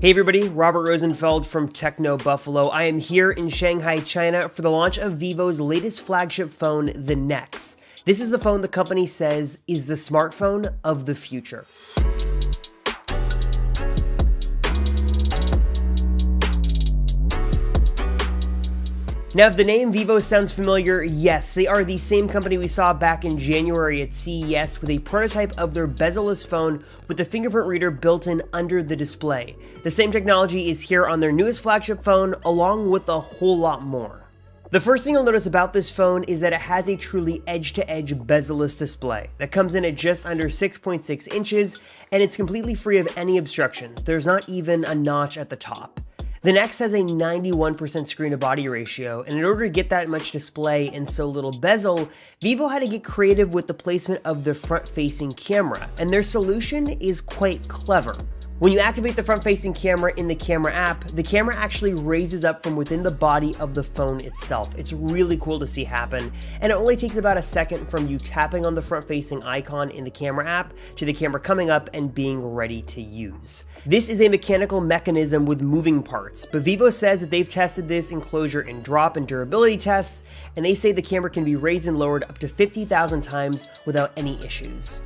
Hey everybody, Robert Rosenfeld from TechnoBuffalo. I am here in Shanghai, China for the launch of Vivo's latest flagship phone, the Nex. This is the phone the company says is the smartphone of the future. Now, if the name Vivo sounds familiar, yes, they are the same company we saw back in January at CES with a prototype of their bezel-less phone with the fingerprint reader built in under the display. The same technology is here on their newest flagship phone, along with a whole lot more. The first thing you'll notice about this phone is that it has a truly edge-to-edge bezel-less display that comes in at just under 6.6 inches, and it's completely free of any obstructions. There's not even a notch at the top. The Nex has a 91% screen-to-body ratio, and in order to get that much display and so little bezel, Vivo had to get creative with the placement of the front-facing camera, and their solution is quite clever. When you activate the front-facing camera in the camera app, the camera actually raises up from within the body of the phone itself. It's really cool to see happen, and it only takes about a second from you tapping on the front-facing icon in the camera app to the camera coming up and being ready to use. This is a mechanical mechanism with moving parts, but Vivo says that they've tested this in closure and drop and durability tests, and they say the camera can be raised and lowered up to 50,000 times without any issues.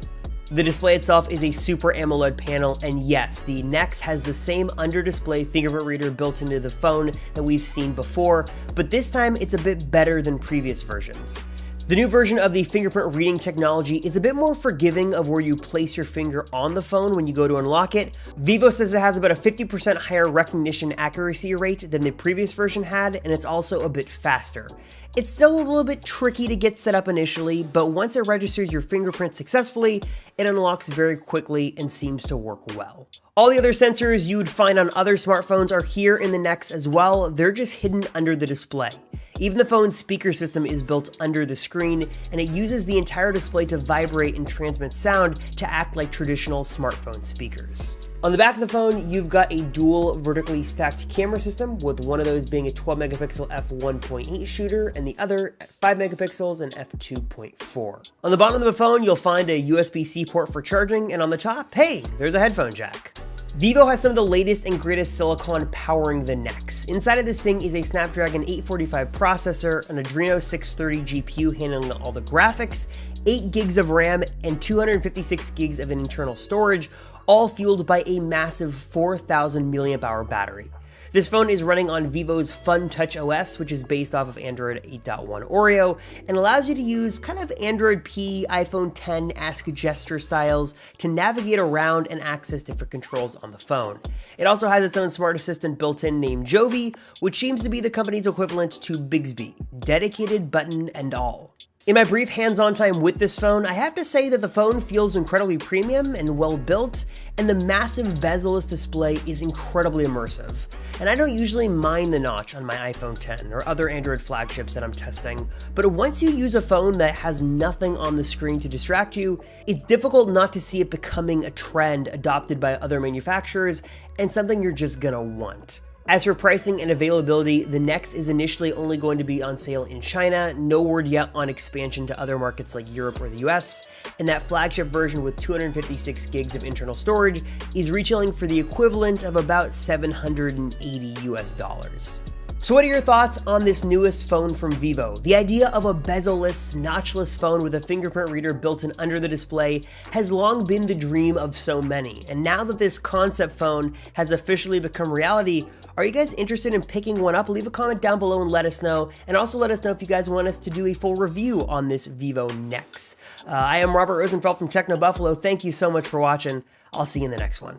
The display itself is a Super AMOLED panel, and yes, the Nex has the same under-display fingerprint reader built into the phone that we've seen before, but this time it's a bit better than previous versions. The new version of the fingerprint reading technology is a bit more forgiving of where you place your finger on the phone when you go to unlock it. Vivo says it has about a 50% higher recognition accuracy rate than the previous version had, and it's also a bit faster. It's still a little bit tricky to get set up initially, but once it registers your fingerprint successfully, it unlocks very quickly and seems to work well. All the other sensors you would find on other smartphones are here in the Nex as well. They're just hidden under the display. Even the phone's speaker system is built under the screen, and it uses the entire display to vibrate and transmit sound to act like traditional smartphone speakers. On the back of the phone, you've got a dual vertically stacked camera system, with one of those being a 12 megapixel f1.8 shooter and the other at 5 megapixels and f2.4. On the bottom of the phone, you'll find a USB-C port for charging, and on the top, hey, there's a headphone jack. Vivo has some of the latest and greatest silicon powering the Nex. Inside of this thing is a Snapdragon 845 processor, an Adreno 630 GPU handling all the graphics, 8 gigs of RAM, and 256 gigs of internal storage, all fueled by a massive 4,000 mAh battery. This phone is running on Vivo's Fun Touch OS, which is based off of Android 8.1 Oreo, and allows you to use kind of Android P, iPhone X-esque gesture styles to navigate around and access different controls on the phone. It also has its own smart assistant built in named Jovi, which seems to be the company's equivalent to Bixby, dedicated button and all. In my brief hands-on time with this phone, I have to say that the phone feels incredibly premium and well built, and the massive bezel-less display is incredibly immersive. And I don't usually mind the notch on my iPhone X or other Android flagships that I'm testing, but once you use a phone that has nothing on the screen to distract you, it's difficult not to see it becoming a trend adopted by other manufacturers and something you're just gonna want. As for pricing and availability, the Nex is initially only going to be on sale in China, no word yet on expansion to other markets like Europe or the US, and that flagship version with 256 gigs of internal storage is retailing for the equivalent of about $780 US. So what are your thoughts on this newest phone from Vivo? The idea of a bezel-less, notchless phone with a fingerprint reader built in under the display has long been the dream of so many, and now that this concept phone has officially become reality, are you guys interested in picking one up? Leave a comment down below and let us know, and also let us know if you guys want us to do a full review on this Vivo Nex. I am Robert Rosenfeld from TechnoBuffalo. Thank you so much for watching. I'll see you in the next one.